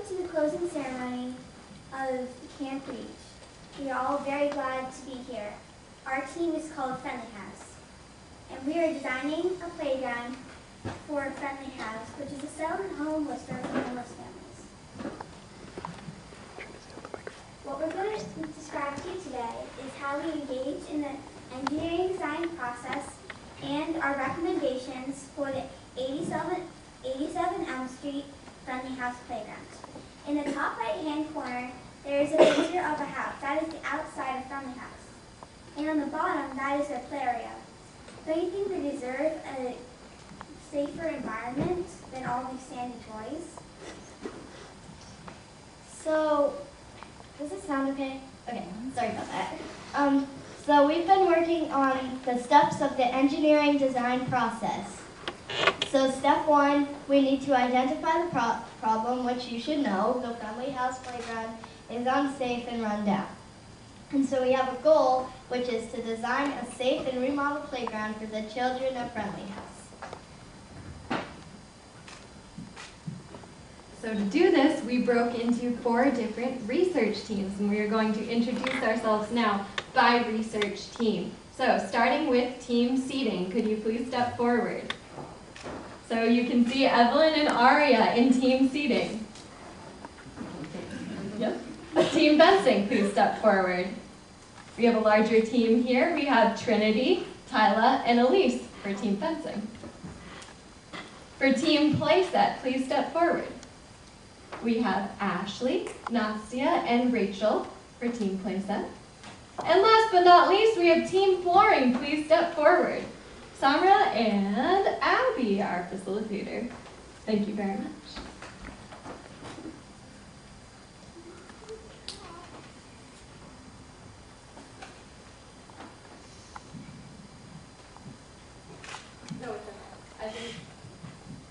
Welcome to the closing ceremony of Camp Reach. We are all very glad to be here. Our team is called Friendly House, and we are designing a playground for Friendly House, which is a settlement home for homeless families. What we're going to describe to you today is how we engage in the engineering design process and our recommendations for the 87 Elm Street Friendly House playground. In the top right-hand corner, there is a picture of a house. That is the outside of Friendly House. And on the bottom, that is their play area. Don't you think they deserve a safer environment than all these sandy toys? So, does it sound okay? Okay, sorry about that. So we've been working on the steps of the engineering design process. So step one, we need to identify the problem, which you should know. The Friendly House playground is unsafe and run down. And so we have a goal, which is to design a safe and remodeled playground for the children of Friendly House. So to do this, we broke into 4 different research teams, and we are going to introduce ourselves now by research team. So starting with team seating, could you please step forward? So you can see Evelyn and Aria in team seating. Yep. Team fencing, please step forward. We have a larger team here. We have Trinity, Tyla, and Elise for team fencing. For team playset, please step forward. We have Ashley, Nastia, and Rachel for team playset. And last but not least, we have team flooring. Please step forward. Samra and Abby, our facilitator. Thank you very much.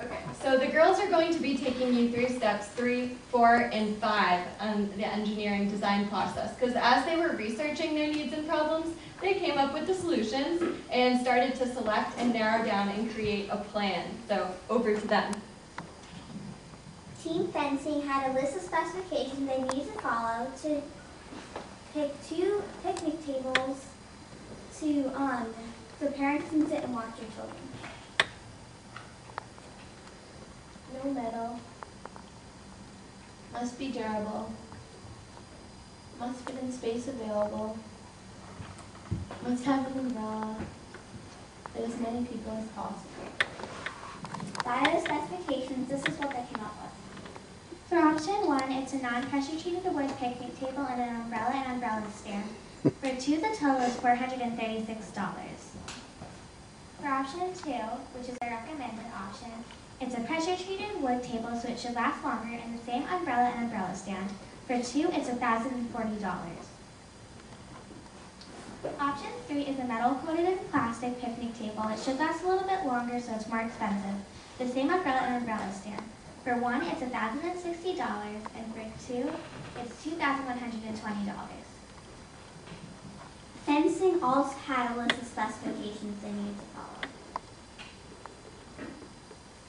Okay, so the girls are going to be taking you through steps 3, 4, and 5 on the engineering design process, because as they were researching their needs and problems, they came up with the solutions and started to select and narrow down and create a plan. So over to them. Team fencing had a list of specifications they needed to follow to pick 2 picnic tables so parents can sit and watch their children. No metal. Must be durable. Must fit in space available. Must have an umbrella. Fit as many people as possible. By the specifications, this is what they came up with. For option 1, it's a non-pressure treated wood picnic table and an umbrella stand. For 2, the total is $436. For option 2, which is the recommended option, it's a pressure-treated wood table, so it should last longer, and the same umbrella and umbrella stand. For 2, it's $1,040. Option 3 is a metal-coated and plastic picnic table. It should last a little bit longer, so it's more expensive. The same umbrella and umbrella stand. For 1, it's $1,060, and for 2, it's $2,120. Fencing also had a list of specifications they needed to follow.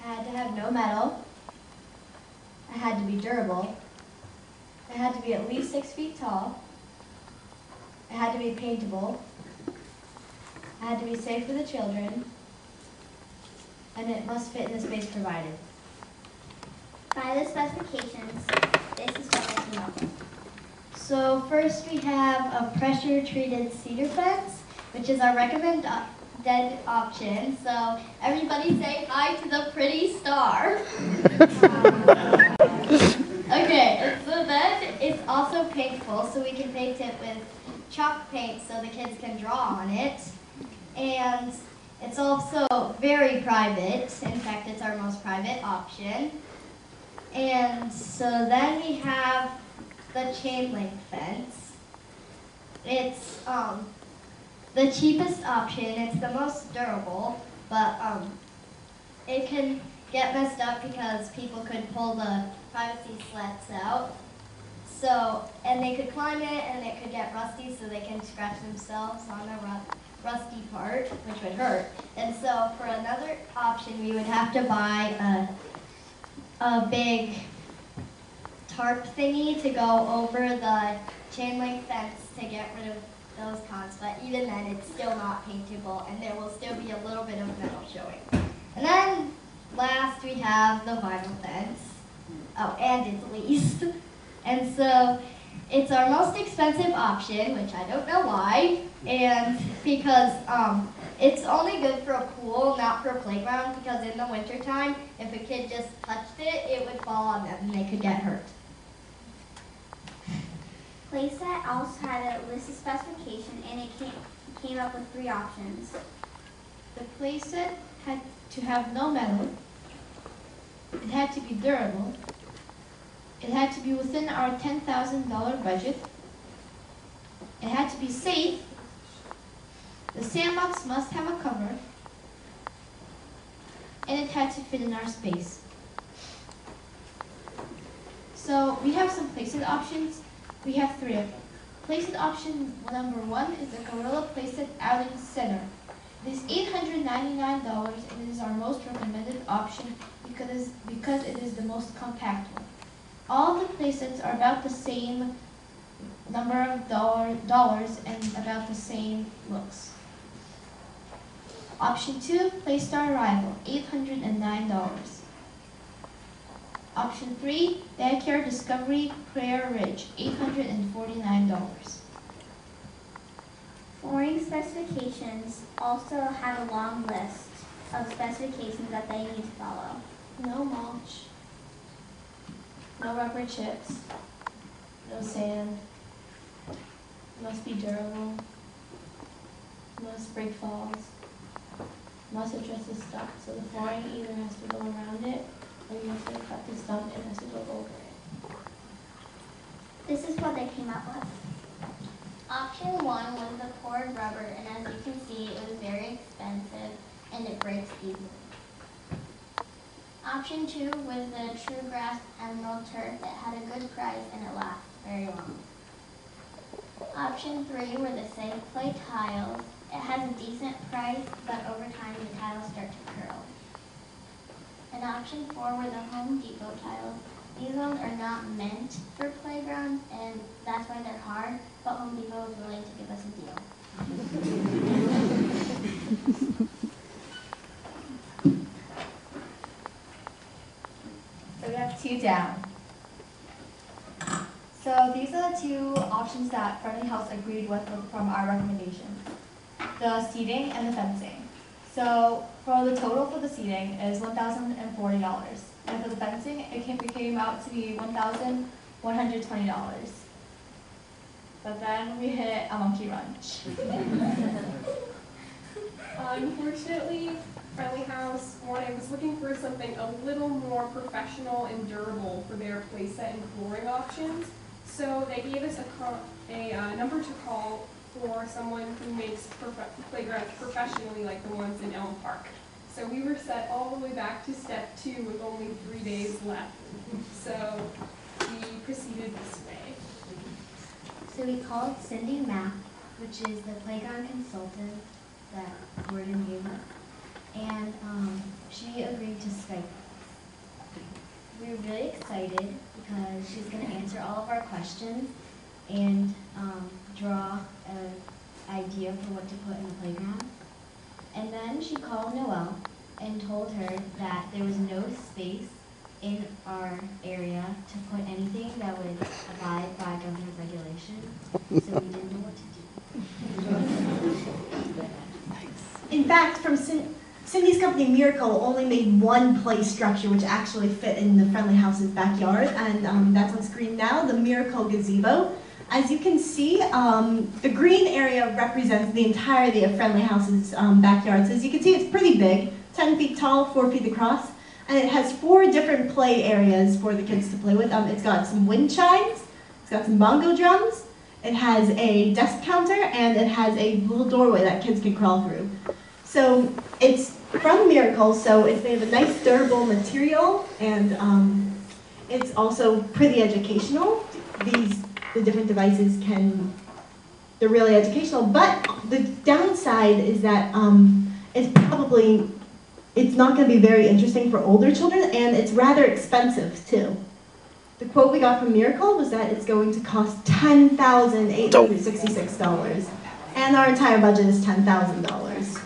It had to have no metal. It had to be durable. It had to be at least 6 feet tall. It had to be paintable. It had to be safe for the children. And it must fit in the space provided. By the specifications, this is what they came up with. So first we have a pressure-treated cedar fence, which is our recommended option. So everybody say hi to the pretty star. Okay, so then it's also paintable, so we can paint it with chalk paint so the kids can draw on it. And it's also very private. In fact, it's our most private option. And so then we have the chain link fence. It's the cheapest option. It's the most durable, but it can get messed up because people could pull the privacy slats out. So, and they could climb it, and it could get rusty, so they can scratch themselves on the rusty part, which would hurt. And so, for another option, we would have to buy a big tarp thingy to go over the chain link fence to get rid of those cons, but even then it's still not paintable and there will still be a little bit of metal showing. And then last we have the vinyl fence. Oh, and it's leased. And so it's our most expensive option, which I don't know why, and because it's only good for a pool, not for a playground, because in the wintertime, if a kid just touched it, it would fall on them and they could get hurt. Playset also had a list of specifications, and it came up with 3 options. The playset had to have no metal. It had to be durable. It had to be within our $10,000 budget. It had to be safe. The sandbox must have a cover. And it had to fit in our space. So we have some playset options. We have 3 of them. Playset option number 1 is the Gorilla Playset Outing Center. It is $899 and it is our most recommended option because it is the most compact one. All the playsets are about the same number of dollars and about the same looks. Option 2, Playstar Rival, $809. Option 3, Backyard Discovery Prayer Ridge, $849. Flooring specifications also have a long list of specifications that they need to follow. No mulch, no rubber chips, no sand, must be durable, must break falls, must address the stump, so the flooring either has to go around it or you have to cut the stump and it has to go over it. This is what they came up with. Option 1 was the poured rubber, and as you can see, it was very expensive and it breaks easily. Option 2 was the True Grass Emerald Turf. It had a good price and it lasts very long. Option 3 were the Safe Play tiles. It has a decent price, but over time the tiles start to curl. And option 4 were the Home Depot tiles. These ones are not meant for playgrounds, and that's why they're hard, but Home Depot is willing to give us a deal. So we have 2 down. So these are the 2 options that Friendly House agreed with from our recommendations. The seating and the fencing. So for the total for the seating is $1,040. And for the fencing, it came out to be $1,120. But then we hit a monkey wrench. Unfortunately, Friendly House was looking for something a little more professional and durable for their playset and flooring options. So they gave us a number to call for someone who makes playgrounds professionally, like the ones in Elm Park. So we were set all the way back to step 2 with only 3 days left. So we proceeded this way. So we called Cindy Mapp, which is the playground consultant that Gordon gave us, and she agreed to Skype us. We were really excited because she's going to answer all of our questions and draw an idea for what to put in the playground. And then she called Noelle and told her that there was no space in our area to put anything that would abide by governor's regulations, so we didn't know what to do. In fact, from Cindy's company, Miracle only made 1 play structure which actually fit in the Friendly House's backyard, and that's on screen now, the Miracle Gazebo. As you can see, the green area represents the entirety of Friendly House's backyard. So as you can see, it's pretty big, 10 feet tall, 4 feet across, and it has 4 different play areas for the kids to play with. It's got some wind chimes, it's got some bongo drums, it has a desk counter, and it has a little doorway that kids can crawl through. So it's from Miracle, so it's made of a nice durable material, and it's also pretty educational. The different devices they're really educational, but the downside is that it's not going to be very interesting for older children, and it's rather expensive too. The quote we got from Miracle was that it's going to cost $10,866, and our entire budget is $10,000.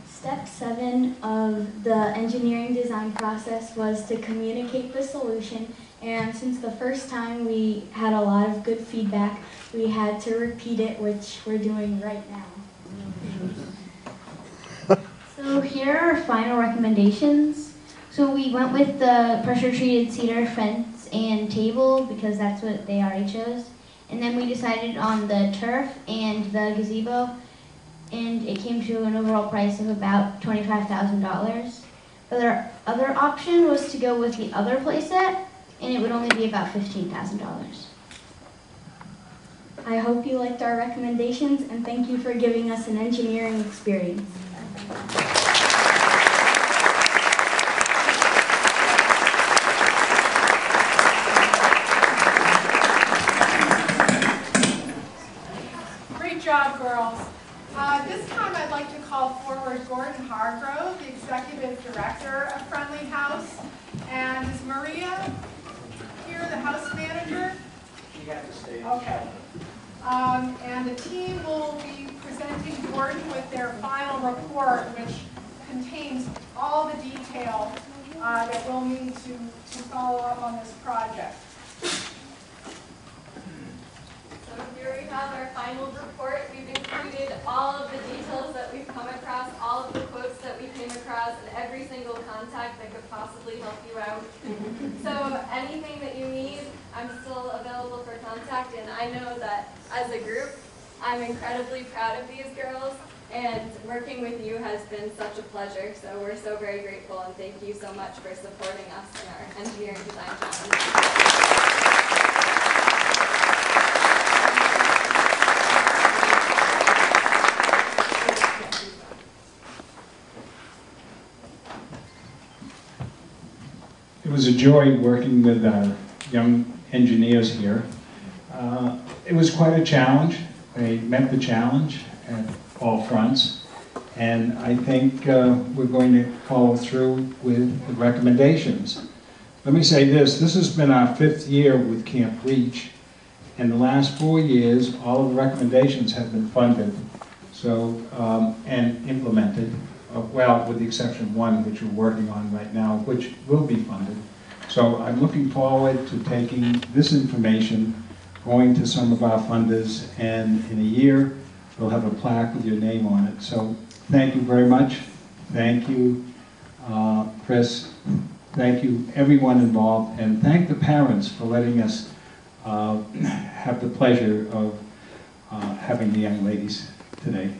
Step 7 of the engineering design process was to communicate the solution, and since the first time we had a lot of good feedback, we had to repeat it, which we're doing right now. So here are our final recommendations. So we went with the pressure-treated cedar fence and table because that's what they already chose. And then we decided on the turf and the gazebo, and it came to an overall price of about $25,000. But our other option was to go with the other playset, and it would only be about $15,000. I hope you liked our recommendations, and thank you for giving us an engineering experience. Great job, girls. This time I'd like to call forward Gordon Hargrove, the Executive Director of Friendly House, and is Maria here, the House Manager? You have to stay. Okay. And the team will be presenting Gordon with their final report, which contains all the detail that we'll need to follow up on this project. So here we have our final report. We've included all of the details that we've come across, all of the quotes that we came across, and every single contact that could possibly help you out. So anything that you need, I'm still available for contact, and I know that as a group, I'm incredibly proud of these girls, and working with you has been such a pleasure. So we're so very grateful, and thank you so much for supporting us in our engineering design challenge. It was a joy working with our young engineers here. It was quite a challenge. They met the challenge at all fronts, and I think we're going to follow through with the recommendations. Let me say this has been our 5th year with Camp Reach, and the last 4 years, all of the recommendations have been funded and implemented. Well, with the exception of one, which we're working on right now, which will be funded. So I'm looking forward to taking this information, going to some of our funders, and in a year, we'll have a plaque with your name on it. So thank you very much. Thank you, Chris. Thank you, everyone involved, and thank the parents for letting us have the pleasure of having the young ladies today.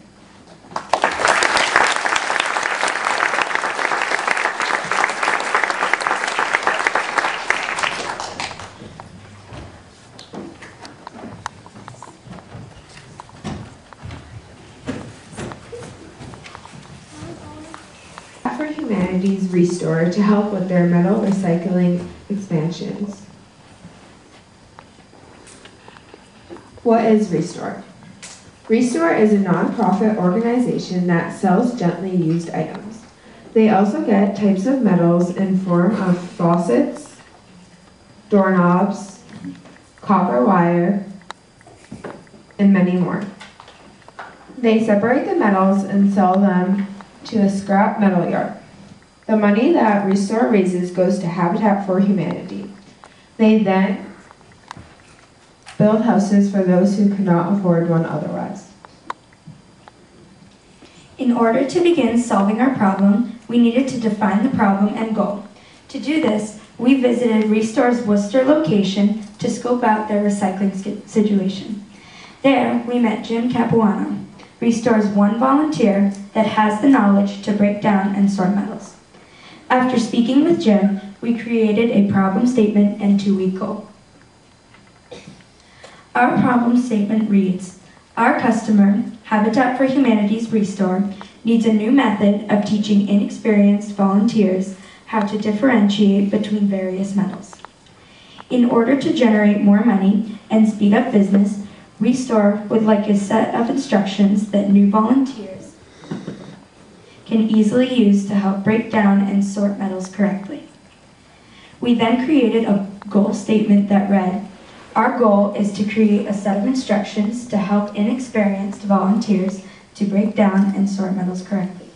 For Humanities Restore to help with their metal recycling expansions. What is Restore? Restore is a non-profit organization that sells gently used items. They also get types of metals in form of faucets, doorknobs, copper wire, and many more. They separate the metals and sell them to a scrap metal yard. The money that Restore raises goes to Habitat for Humanity. They then build houses for those who cannot afford one otherwise. In order to begin solving our problem, we needed to define the problem and goal. To do this, we visited Restore's Worcester location to scope out their recycling situation. There, we met Jim Capuano, Restore's one volunteer that has the knowledge to break down and sort metals. After speaking with Jim, we created a problem statement and 2-week goal. Our problem statement reads, our customer, Habitat for Humanities Restore, needs a new method of teaching inexperienced volunteers how to differentiate between various metals. In order to generate more money and speed up business, Restore would like a set of instructions that new volunteers can and easily used to help break down and sort metals correctly. We then created a goal statement that read, "Our goal is to create a set of instructions to help inexperienced volunteers to break down and sort metals correctly."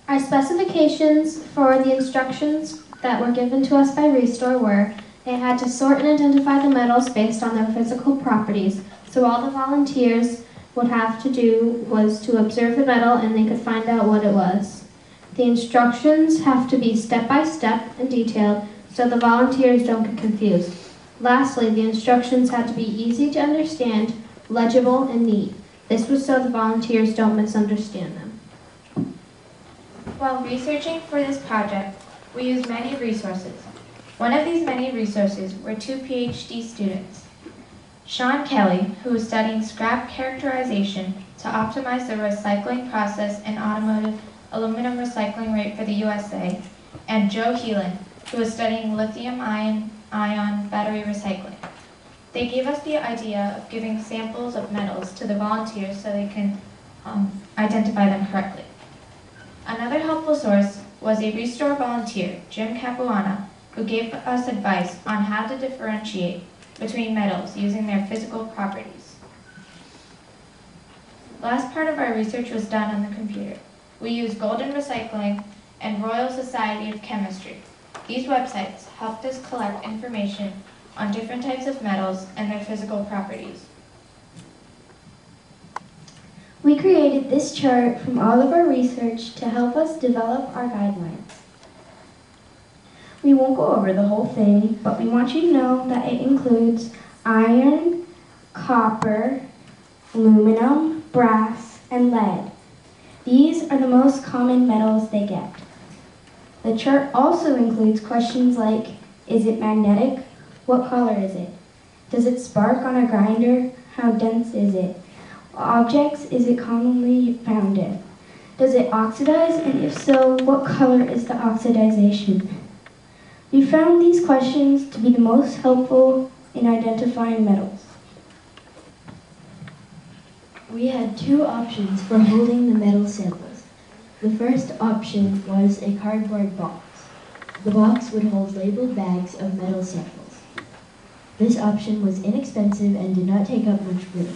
Our specifications for the instructions that were given to us by Restore were they had to sort and identify the metals based on their physical properties. So all the volunteers would have to do was to observe the metal and they could find out what it was. The instructions have to be step by step and detailed so the volunteers don't get confused. Lastly, the instructions had to be easy to understand, legible, and neat. This was so the volunteers don't misunderstand them. While researching for this project, we used many resources. One of these many resources were 2 PhD students. Sean Kelly, who was studying scrap characterization to optimize the recycling process and automotive aluminum recycling rate for the USA, and Joe Heelan, who was studying lithium-ion battery recycling. They gave us the idea of giving samples of metals to the volunteers so they can identify them correctly. Another helpful source was a Restore volunteer, Jim Capuana, who gave us advice on how to differentiate between metals using their physical properties. Last part of our research was done on the computer. We used Golden Recycling and Royal Society of Chemistry. These websites helped us collect information on different types of metals and their physical properties. We created this chart from all of our research to help us develop our guidelines. We won't go over the whole thing, but we want you to know that it includes iron, copper, aluminum, brass, and lead. These are the most common metals they get. The chart also includes questions like, is it magnetic? What color is it? Does it spark on a grinder? How dense is it? Objects is it commonly found in? Does it oxidize? And if so, what color is the oxidization? We found these questions to be the most helpful in identifying metals. We had 2 options for holding the metal samples. The first option was a cardboard box. The box would hold labeled bags of metal samples. This option was inexpensive and did not take up much room.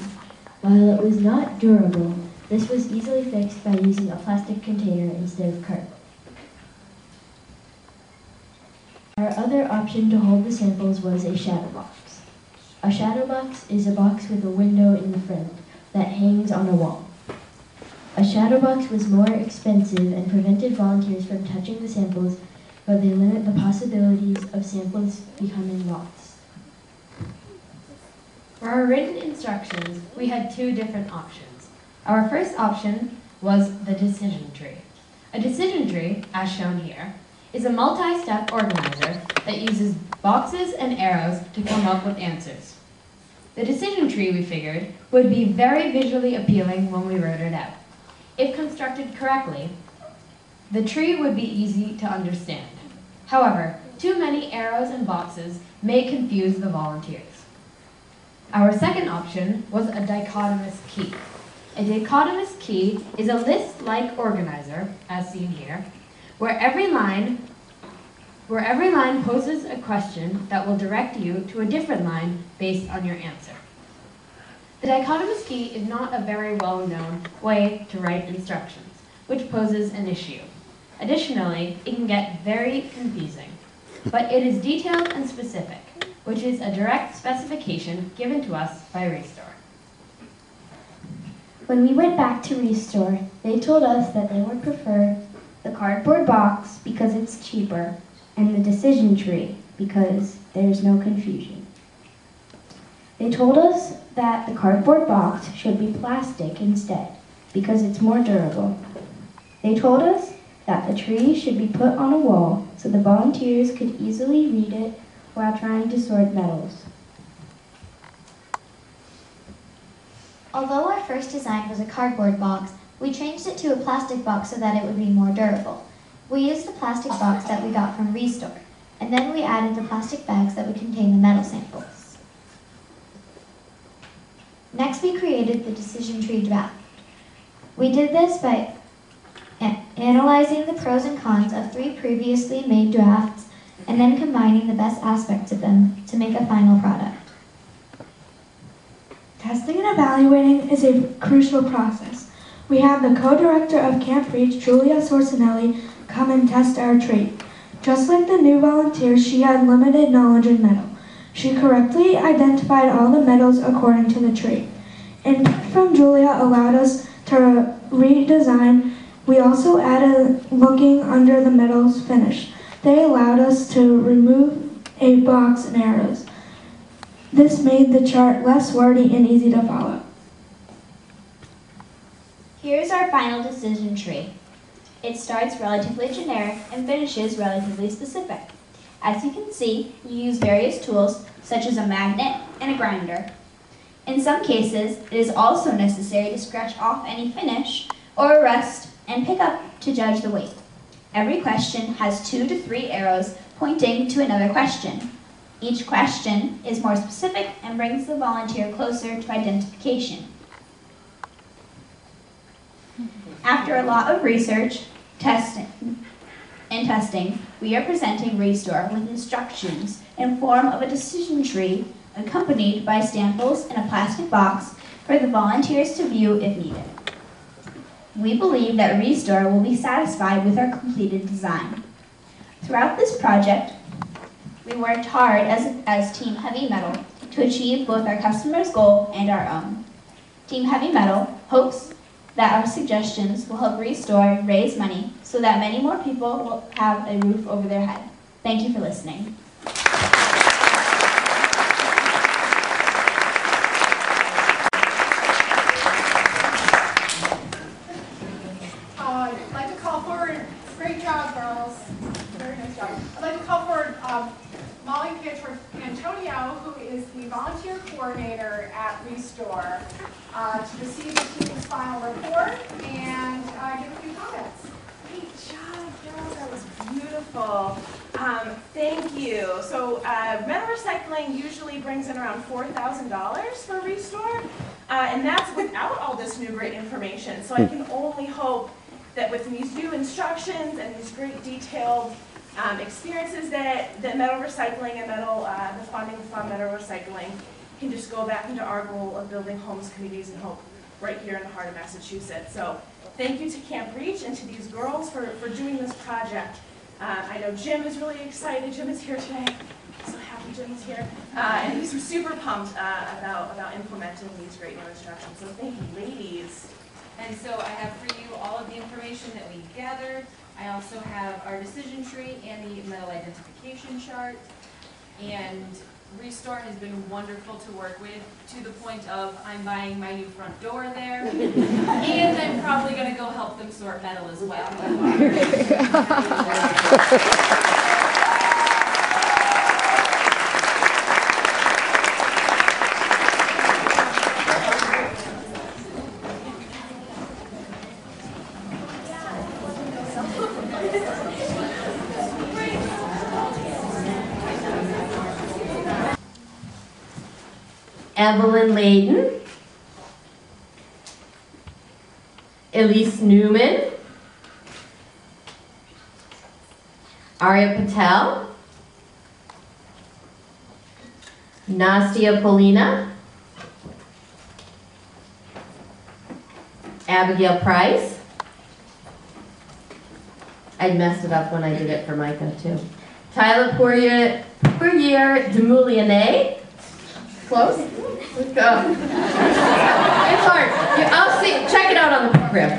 While it was not durable, this was easily fixed by using a plastic container instead of cardboard. Our other option to hold the samples was a shadow box. A shadow box is a box with a window in the front that hangs on a wall. A shadow box was more expensive and prevented volunteers from touching the samples, but they limit the possibilities of samples becoming lost. For our written instructions, we had 2 different options. Our first option was the decision tree. A decision tree, as shown here, is a multi-step organizer that uses boxes and arrows to come up with answers. The decision tree, we figured, would be very visually appealing when we wrote it out. If constructed correctly, the tree would be easy to understand. However, too many arrows and boxes may confuse the volunteers. Our second option was a dichotomous key. A dichotomous key is a list-like organizer, as seen here, where every line poses a question that will direct you to a different line based on your answer. The dichotomous key is not a very well-known way to write instructions, which poses an issue. Additionally, it can get very confusing, but it is detailed and specific, which is a direct specification given to us by Restore. When we went back to Restore, they told us that they would prefer the cardboard box because it's cheaper, and the decision tree because there's no confusion. They told us that the cardboard box should be plastic instead because it's more durable. They told us that the tree should be put on a wall so the volunteers could easily read it while trying to sort metals. Although our first design was a cardboard box, we changed it to a plastic box so that it would be more durable. We used the plastic box that we got from Restore, and then we added the plastic bags that would contain the metal samples. Next, we created the decision tree draft. We did this by analyzing the pros and cons of 3 previously made drafts and then combining the best aspects of them to make a final product. Testing and evaluating is a crucial process. We had the co-director of Camp Reach, Julia Sorcinelli, come and test our trait. Just like the new volunteer, she had limited knowledge in metal. She correctly identified all the metals according to the trait. Input from Julia allowed us to redesign. We also added looking under the metals finish. They allowed us to remove a box and arrows. This made the chart less wordy and easy to follow. Here's our final decision tree. It starts relatively generic and finishes relatively specific. As you can see, you use various tools such as a magnet and a grinder. In some cases, it is also necessary to scratch off any finish or a rust and pick up to judge the weight. Every question has 2 to 3 arrows pointing to another question. Each question is more specific and brings the volunteer closer to identification. After a lot of research, testing, we are presenting Restore with instructions in form of a decision tree accompanied by samples in a plastic box for the volunteers to view if needed. We believe that Restore will be satisfied with our completed design. Throughout this project, we worked hard as Team Heavy Metal to achieve both our customers' goal and our own. Team Heavy Metal hopes that our suggestions will help Restore and raise money so that many more people will have a roof over their head. Thank you for listening. I'd like to call forward, great job, girls. Very nice job. I'd like to call forward Molly Pietro-Antonio, who is the volunteer coordinator at Restore, to receive the team's final report and give a few comments. Great job, girls. That was beautiful. Thank you. So metal recycling usually brings in around $4,000 for Restore, and that's without all this new great information. So I can only hope that with these new instructions and these great detailed experiences that metal recycling and the funding from metal recycling can just go back into our goal of building homes, communities, and hope right here in the heart of Massachusetts. So thank you to Camp Reach and to these girls for doing this project. I know Jim is really excited. Jim is here today. I'm so happy Jim is here. And he's super pumped about implementing these great new instructions. So thank you, ladies. And so I have for you all of the information that we gathered. I also have our decision tree and the metal identification chart. And Restore has been wonderful to work with, to the point of I'm buying my new front door there. And I'm probably going to go help them sort metal as well. Evelyn Layden, Elise Newman, Arya Patel, Nastia Polina, Abigail Price. I messed it up when I did it for Micah too. Tyler Poirier Demoulianet. Close? Let's go. It's hard. I'll see. Check it out on the program.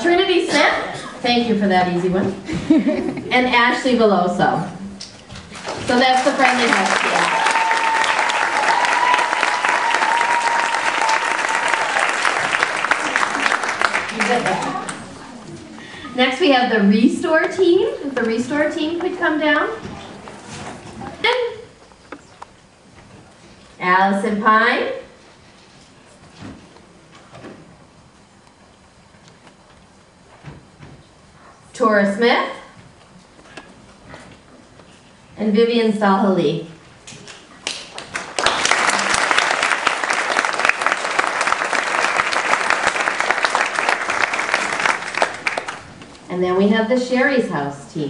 Trinity Smith. Thank you for that easy one. And Ashley Veloso. So that's the friendly house team. Next we have the Restore team. If the Restore team could come down. Allison Pine, Tora Smith, and Vivian Salhali. And then we have the Sherry's House team.